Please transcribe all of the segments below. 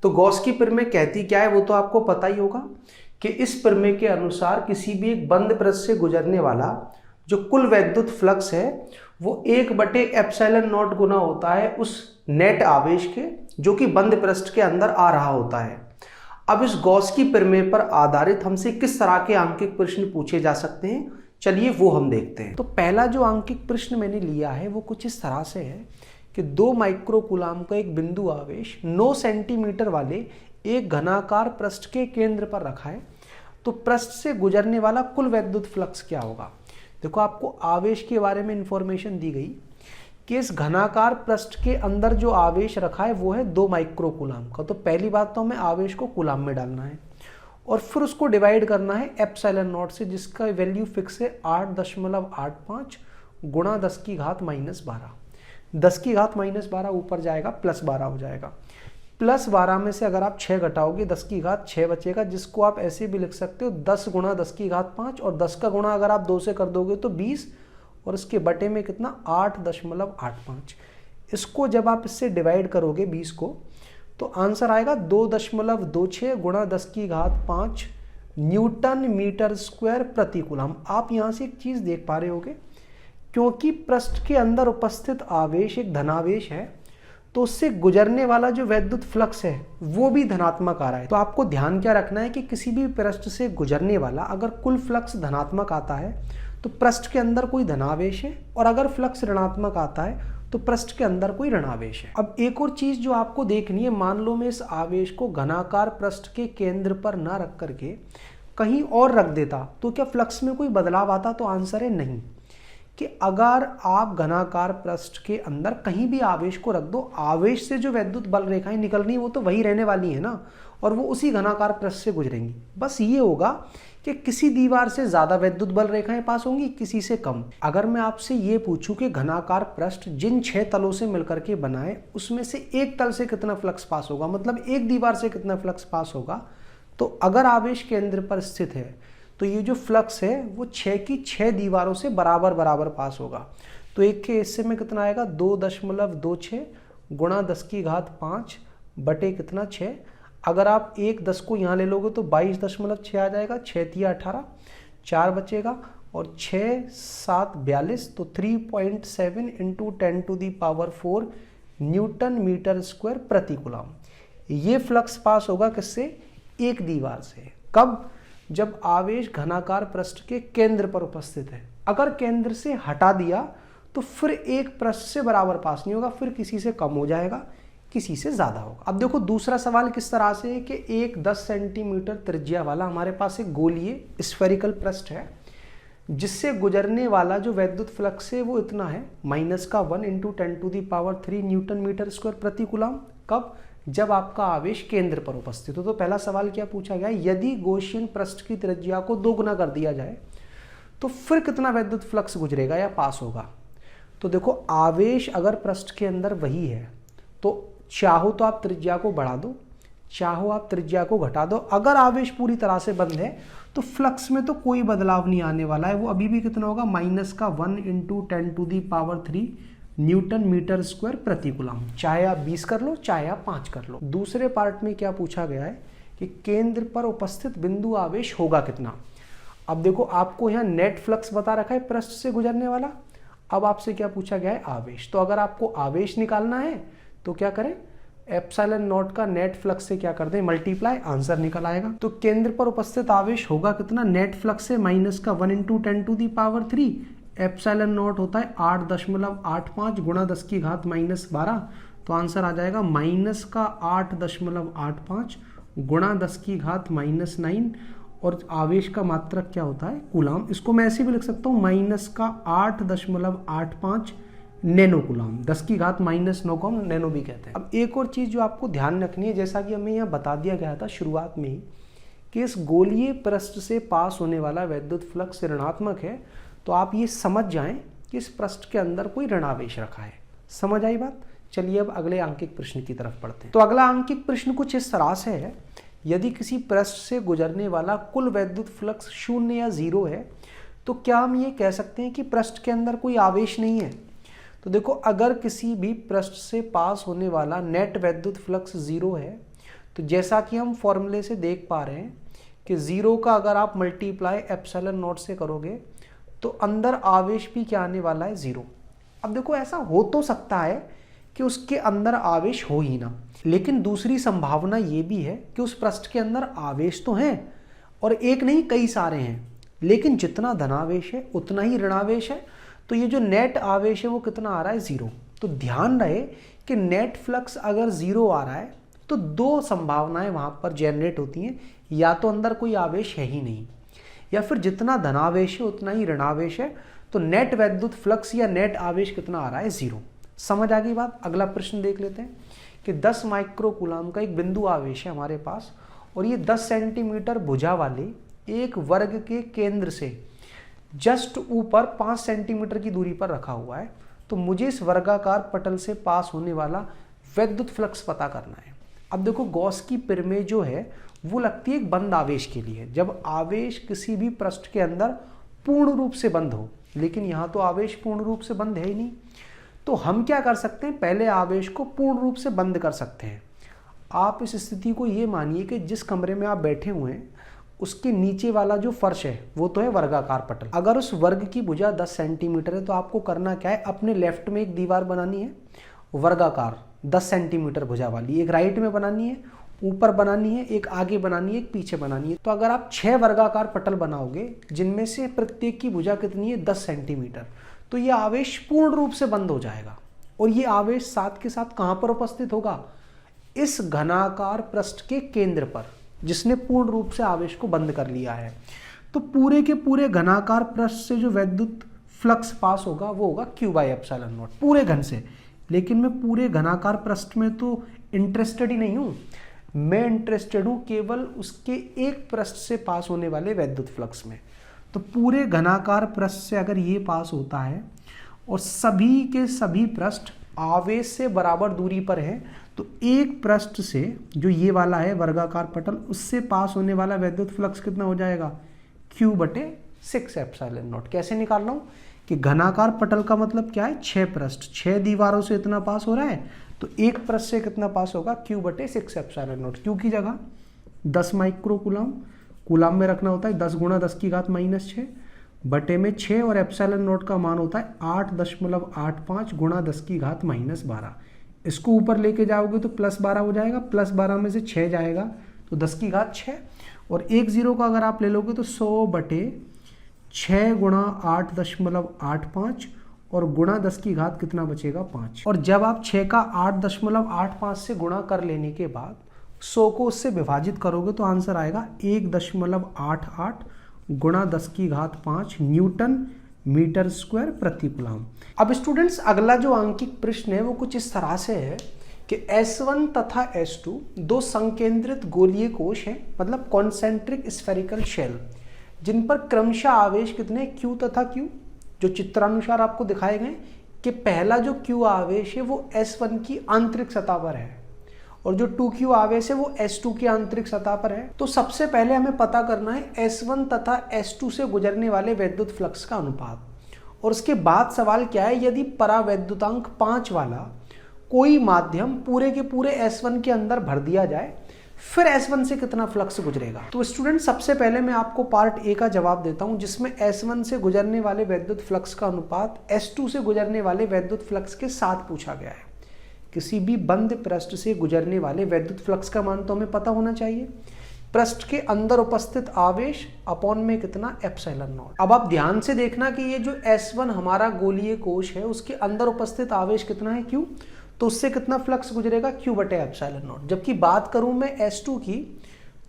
तो गॉस की प्रमेय कहती क्या है वो तो आपको पता ही होगा कि इस प्रमेय के अनुसार किसी भी एक बंद पृष्ठ से गुजरने वाला जो कुल वैद्युत फ्लक्स है वो 1/ε0 गुना होता है उस नेट आवेश के जो कि बंद पृष्ठ के अंदर आ रहा होता है। अब इस गॉस की प्रमेय पर आधारित हमसे किस तरह के आंकिक प्रश्न पूछे जा सकते हैं, चलिए वो हम देखते हैं। तो पहला जो आंकिक प्रश्न मैंने लिया है वो कुछ इस तरह से है कि 2 माइक्रोकूलाम का एक बिंदु आवेश 9 सेंटीमीटर वाले एक घनाकार पृष्ठ के केंद्र पर रखा है, तो पृष्ठ से गुजरने वाला कुल वैद्युत फ्लक्स क्या होगा। देखो आपको आवेश के बारे में इंफॉर्मेशन दी गई कि इस घनाकार पृष्ठ के अंदर जो आवेश रखा है वो है 2 माइक्रोकूलाम का। तो पहली बात तो हमें आवेश को कूलाम में डालना है और फिर उसको डिवाइड करना है ε0 से, जिसका वैल्यू फिक्स है 8.85 गुणा 10⁻12। 10⁻12 ऊपर जाएगा +12 हो जाएगा। +12 में से अगर आप 6 घटाओगे 10⁻6 बचेगा, जिसको आप ऐसे भी लिख सकते हो 10 गुणा 10⁻5 और 10 का गुणा अगर आप 2 से कर दोगे तो 20 और इसके बटे में कितना 8.85। इसको जब आप इससे डिवाइड करोगे 20 को तो आंसर आएगा 2.26 गुणा 10⁻5 न्यूटन मीटर स्क्वायर प्रति कूलम। आप यहाँ से एक चीज़ देख पा रहे होगे, क्योंकि पृष्ठ के अंदर उपस्थित आवेश एक धनावेश है तो उससे गुजरने वाला जो वैद्युत फ्लक्स है वो भी धनात्मक आ रहा है। तो आपको ध्यान क्या रखना है कि किसी भी पृष्ठ से गुजरने वाला अगर कुल फ्लक्स धनात्मक आता है तो पृष्ठ के अंदर कोई धनावेश है, और अगर फ्लक्स ऋणात्मक आता है तो पृष्ठ के अंदर कोई ऋणावेश है। अब एक और चीज जो आपको देखनी है, मान लो मैं इस आवेश को घनाकार पृष्ठ के केंद्र पर ना रख करके कहीं और रख देता तो क्या फ्लक्स में कोई बदलाव आता, तो आंसर है नहीं। कि अगर आप घनाकार पृष्ठ के अंदर कहीं भी आवेश को रख दो, आवेश से जो वैद्युत बल रेखाएं निकलनी वो तो वही रहने वाली है ना, और वो उसी घनाकार पृष्ठ से गुजरेंगी। बस ये होगा कि किसी दीवार से ज्यादा वैद्युत बल रेखाएं पास होंगी, किसी से कम। अगर मैं आपसे ये पूछूं कि घनाकार पृष्ठ जिन 6 तलों से मिलकर के बनाए उसमें से एक तल से कितना फ्लक्स पास होगा, मतलब एक दीवार से कितना फ्लक्स पास होगा, तो अगर आवेश केंद्र पर स्थित है तो ये जो फ्लक्स है वो 6 की 6 दीवारों से बराबर बराबर पास होगा। तो एक के हिस्से में कितना आएगा 2.26 गुणा 10⁻5 बटे कितना 6। अगर आप एक 10 को यहाँ ले लोगे तो 22.6 आ जाएगा, 6×3 = 18, 4 बचेगा और 6×7 = 42, तो 3.7 × 10⁻⁴ न्यूटन मीटर स्क्वायर प्रति कूलम। ये फ्लक्स पास होगा किससे, एक दीवार से। कब, जब आवेश घनाकार पृष्ठ के केंद्र पर उपस्थित है। अगर केंद्र से हटा दिया तो फिर एक पृष्ठ से बराबर पास नहीं होगा, फिर किसी से कम हो जाएगा, किसी से ज्यादा होगा। अब देखो दूसरा सवाल किस तरह से है कि एक 10 सेंटीमीटर त्रिज्या वाला हमारे पास एक गोलीय स्फेरिकल पृष्ठ है जिससे गुजरने वाला जो वैद्युत फ्लक्स है वो इतना है -1 × 10⁻³ न्यूटन मीटर स्क्वायर प्रति कूलम। कब, जब आपका आवेश केंद्र पर उपस्थित हो। तो पहला सवाल क्या पूछा गया, यदि गॉसियन पृष्ठ की त्रिज्या को 2 गुना कर दिया जाए तो फिर कितना वैद्युत फ्लक्स गुजरेगा या पास होगा। तो देखो आवेश अगर पृष्ठ के अंदर वही है तो चाहो तो आप त्रिज्या को बढ़ा दो, चाहो आप त्रिज्या को घटा दो। अगर आवेश पूरी तरह से बंद है तो फ्लक्स में तो कोई बदलाव नहीं आने वाला है, वो अभी भी कितना होगा -1 × 10⁻³ न्यूटन मीटर स्क्वायर प्रति कूलम। चाहे आप 20 कर लो, चाहे आप 5 कर लो। दूसरे पार्ट में क्या पूछा गया है कि केंद्र पर उपस्थित बिंदु आवेश होगा कितना। अब देखो आपको यहाँ नेट फ्लक्स बता रखा है पृष्ठ से गुजरने वाला, अब आपसे क्या पूछा गया है, आवेश। तो अगर आपको आवेश निकालना है तो क्या करें, ε0 का नेट फ्लक्स से क्या कर दें, मल्टीप्लाई, आंसर निकल आएगा। तो केंद्र पर उपस्थित आवेश होगा कितना, नेट फ्लक्स से -1 × 10⁻³ ε0 होता है 8.85 गुणा 10⁻12, तो आंसर आ जाएगा -8.85 गुणा 10⁻9, और आवेश का मात्रक क्या होता है, कूलम। इसको मैं ऐसे भी लिख सकता हूँ -8.85 नैनो कूलम, 10⁻9 को हम नैनो भी कहते हैं। अब एक और चीज जो आपको ध्यान रखनी है, जैसा कि हमें यहाँ बता दिया गया था शुरुआत में ही कि इस गोलीय पृष्ठ से पास होने वाला वैद्युत फ्लक्स ऋणात्मक है, तो आप ये समझ जाएं कि इस पृष्ठ के अंदर कोई ऋणावेश रखा है। समझ आई बात। चलिए अब अगले आंकिक प्रश्न की तरफ पढ़ते हैं। तो अगला आंकिक प्रश्न कुछ इस तरह से है, यदि किसी पृष्ठ से गुजरने वाला कुल वैद्युत फ्लक्स 0 या 0 है तो क्या हम ये कह सकते हैं कि पृष्ठ के अंदर कोई आवेश नहीं है। तो देखो अगर किसी भी पृष्ठ से पास होने वाला नेट वैद्युत फ्लक्स 0 है तो जैसा कि हम फॉर्मूले से देख पा रहे हैं कि 0 का अगर आप मल्टीप्लाई एप्सिलॉन नॉट से करोगे तो अंदर आवेश भी क्या आने वाला है 0। अब देखो ऐसा हो तो सकता है कि उसके अंदर आवेश हो ही ना, लेकिन दूसरी संभावना ये भी है कि उस पृष्ठ के अंदर आवेश तो हैं और एक नहीं कई सारे हैं, लेकिन जितना धनावेश है उतना ही ऋणावेश है। तो ये जो नेट आवेश है वो कितना आ रहा है 0। तो ध्यान रहे कि नेट फ्लक्स अगर 0 आ रहा है तो दो संभावनाएं वहां पर जनरेट होती हैं, या तो अंदर कोई आवेश है ही नहीं, या फिर जितना धनावेश है उतना ही ऋणावेश है। तो नेट वैद्युत फ्लक्स या नेट आवेश कितना आ रहा है 0। समझ आ गई बात। अगला प्रश्न देख लेते हैं कि 10 माइक्रो कूलम का एक बिंदु आवेश है हमारे पास और ये 10 सेंटीमीटर भुजा वाले एक वर्ग के केंद्र से जस्ट ऊपर 5 सेंटीमीटर की दूरी पर रखा हुआ है। तो मुझे इस वर्गाकार पटल से पास होने वाला वैद्युत फ्लक्स पता करना है। अब देखो गॉस की प्रमेय जो है वो लगती है एक बंद आवेश के लिए, जब आवेश किसी भी पृष्ठ के अंदर पूर्ण रूप से बंद हो, लेकिन यहाँ तो आवेश पूर्ण रूप से बंद है ही नहीं। तो हम क्या कर सकते हैं, पहले आवेश को पूर्ण रूप से बंद कर सकते हैं। आप इस स्थिति को ये मानिए कि जिस कमरे में आप बैठे हुए हैं उसके नीचे वाला जो फर्श है वो तो है वर्गाकार पटल। अगर उस वर्ग की भुजा 10 सेंटीमीटर है तो आपको करना क्या है, अपने लेफ्ट में एक दीवार बनानी है वर्गाकार 10 सेंटीमीटर भुजा वाली, एक राइट में बनानी है, ऊपर बनानी है, एक आगे बनानी है, एक पीछे बनानी है। तो अगर आप 6 वर्गाकार पटल बनाओगे जिनमें से प्रत्येक की भुजा कितनी है 10 सेंटीमीटर, तो ये आवेश पूर्ण रूप से बंद हो जाएगा। और ये आवेश साथ के साथ कहां पर उपस्थित होगा, इस घनाकार पृष्ठ के केंद्र पर, जिसने पूर्ण रूप से आवेश को बंद कर लिया है। तो पूरे के पूरे घनाकार पृष्ठ से जो वैद्युत फ्लक्स पास होगा वो होगा Q/ε0 पूरे घन से। लेकिन मैं पूरे घनाकार पृष्ठ में तो इंटरेस्टेड ही नहीं हूं, मैं इंटरेस्टेड हूं केवल उसके एक पृष्ठ से पास होने वाले वैद्युत फ्लक्स में। तो पूरे घनाकार पृष्ठ से अगर ये पास होता है और सभी के सभी पृष्ठ आवेश से बराबर दूरी पर है, तो एक पृष्ठ से जो ये वाला है वर्गाकार पटल, उससे पास होने वाला वैद्युत फ्लक्स कितना हो जाएगा Q/6ε0। कैसे निकाल रहा हूं कि घनाकार पटल का मतलब क्या है, 6 पृष्ठ, 6 दीवारों से इतना पास हो रहा है, तो एक पृष्ठ से कितना पास होगा Q/6ε0। Q की जगह 10 माइक्रो कूलम, कूलम में रखना होता है 10 गुणा 10 की घात -6 बटे में 6 और ε0 का मान होता है 8.85 गुणा 10 की घात -12। इसको ऊपर लेके जाओगे तो +12 हो जाएगा, +12 में से 6 जाएगा तो 10 की घात 6, और 1 0 का अगर आप ले लोगे तो 100 बटे 6 गुणा 8.85 और गुणा 10 की घात कितना बचेगा 5। और जब आप 6 का 8.85 से गुणा कर लेने के बाद 100 को उससे विभाजित करोगे तो आंसर आएगा 1.88 गुणा 10 की घात 5 न्यूटन मीटर स्क्वायर प्रति कूलम। अब स्टूडेंट्स अगला जो आंकिक प्रश्न है वो कुछ इस तरह से है कि S1 तथा S2 दो संकेंद्रित गोलीय कोश हैं, मतलब कॉन्सेंट्रिक स्फेरिकल शेल, जिन पर क्रमशः आवेश कितने Q तथा Q जो चित्रानुसार आपको दिखाए गए कि पहला जो Q आवेश है वो S1 की आंतरिक सतह पर है और जो 2Q आवेश है वो S2 की आंतरिक सतह पर है। तो सबसे पहले हमें पता करना है S1 तथा S2 से गुजरने वाले वैद्युत फ्लक्स का अनुपात, और उसके बाद सवाल क्या है, यदि परावैद्युतांक 5 वाला कोई माध्यम पूरे के पूरे S1 के अंदर भर दिया जाए फिर S1 से कितना फ्लक्स गुजरेगा। तो स्टूडेंट सबसे पहले मैं आपको पार्ट ए का जवाब देता हूं, जिसमें S1 से गुजरने वाले वैद्युत फ्लक्स का अनुपात S2 से गुजरने वाले वैद्युत फ्लक्स के साथ पूछा गया है। किसी भी बंद पृष्ठ से गुजरने वाले वैद्युत फ्लक्स का मान तो हमें पता होना चाहिए, पृष्ठ के अंदर उपस्थित आवेश अपॉन में कितना ε0। अब आप ध्यान से देखना कि ये जो S1 हमारा गोलीय कोश है उसके अंदर उपस्थित आवेश कितना है Q, तो उससे कितना फ्लक्स गुजरेगा Q/ε0। जबकि बात करूं मैं S2 की,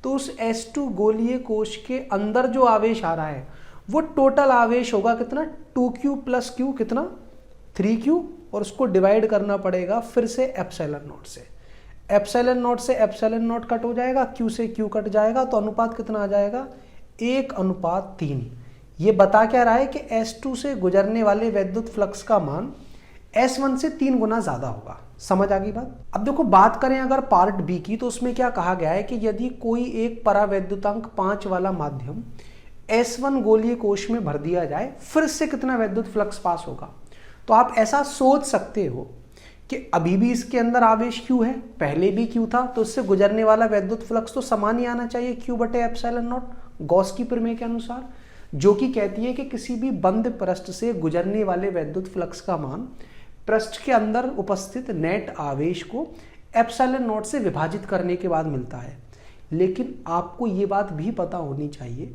तो उस S2 गोलीय कोश के अंदर जो आवेश आ रहा है वो टोटल आवेश होगा कितना 2Q + Q कितना 3Q, और उसको डिवाइड करना पड़ेगा फिर से ε0 से। ε0 से ε0 कट हो जाएगा, Q से Q कट जाएगा, तो अनुपात कितना आ जाएगा 1:3। ये बता क्या रहा है कि S2 से गुजरने वाले वैद्युत फ्लक्स का मान S1 से 3 गुना ज्यादा होगा। समझ आ गई बात। अब देखो बात करें अगर पार्ट बी की, तो उसमें क्या कहा गया है कि यदि कोई एक परावैद्युतांक 5 वाला माध्यम S1 गोलीय कोश में भर दिया जाए फिर से कितना वैद्युत फ्लक्स पास होगा। तो आप ऐसा सोच सकते हो कि अभी भी इसके अंदर आवेश Q है, पहले भी Q था, तो इससे गुजरने वाला वैद्युत फ्लक्स तो समान ही आना चाहिए Q बटे एप्सिलॉन नॉट, गॉस की प्रमेय के अनुसार, जो कि कहती है कि किसी भी बंद पृष्ठ से गुजरने वाले वैद्युत फ्लक्स का मान पृष्ठ के अंदर उपस्थित नेट आवेश को एप्सिलॉन नॉट से विभाजित करने के बाद मिलता है। लेकिन आपको ये बात भी पता होनी चाहिए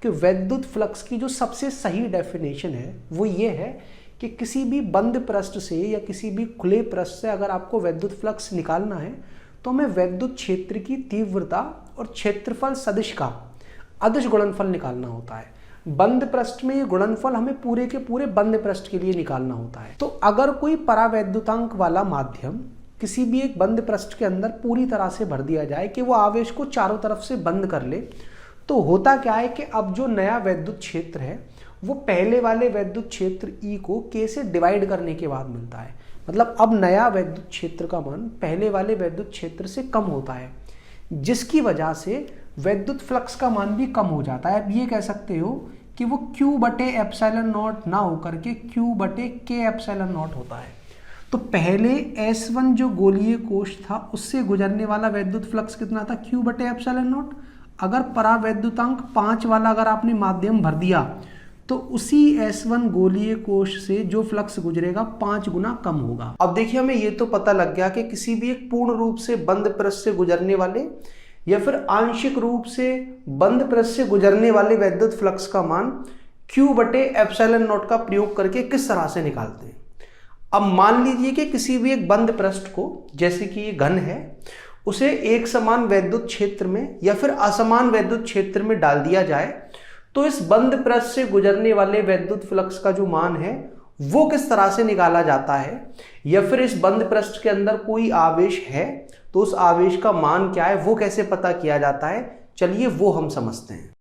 कि वैद्युत फ्लक्स की जो सबसे सही डेफिनेशन है वो ये है कि किसी भी बंद पृष्ठ से या किसी भी खुले पृष्ठ से अगर आपको वैद्युत फ्लक्स निकालना है तो हमें वैद्युत क्षेत्र की तीव्रता और क्षेत्रफल सदिश का अदिश गुणनफल निकालना होता है। बंद पृष्ठ में ये गुणनफल हमें पूरे के पूरे बंद पृष्ठ के लिए निकालना होता है। तो अगर कोई परावैद्युतांक वाला माध्यम किसी भी एक बंद पृष्ठ के अंदर पूरी तरह से भर दिया जाए कि वो आवेश को चारों तरफ से बंद कर ले, तो होता क्या है कि अब जो नया वैद्युत क्षेत्र है वो पहले वाले वैद्युत क्षेत्र E को K से डिवाइड करने के बाद मिलता है। मतलब अब नया वैद्युत क्षेत्र का मान पहले वाले वैद्युत क्षेत्र से कम होता है, जिसकी वजह से वैद्युत फ्लक्स का मान भी कम हो जाता है। अब ये कह सकते हो कि वो Q बटे एप्सिलॉन नॉट ना होकर के Q बटे K एप्सिलॉन नॉट होता है। तो पहले S1 जो गोलीय कोश था उससे गुजरने वाला वैद्युत फ्लक्स कितना था? Q बटे एप्सिलॉन नॉट। अगर परावैद्युतांक 5 वाला अगर आपने माध्यम भर दिया तो उसी S1 गोलीय कोश से जो फ्लक्स गुजरेगा 5 गुना कम होगा। अब देखिए हमें ये तो पता लग गया कि किसी भी एक पूर्ण रूप से बंद पृष्ठ से गुजरने वाले या फिर आंशिक रूप से बंद पृष्ठ से गुजरने वाले वैद्युत फ्लक्स का मान Q बटे एप्सिलॉन नॉट का प्रयोग करके किस तरह से निकालते हैं। अब मान लीजिए कि किसी भी एक बंद पृष्ठ को, जैसे कि ये घन है, उसे एक समान वैद्युत क्षेत्र में या फिर असमान वैद्युत क्षेत्र में डाल दिया जाए तो इस बंद पृष्ठ से गुजरने वाले वैद्युत फ्लक्स का जो मान है वो किस तरह से निकाला जाता है, या फिर इस बंद पृष्ठ के अंदर कोई आवेश है तो उस आवेश का मान क्या है वो कैसे पता किया जाता है, चलिए वो हम समझते हैं।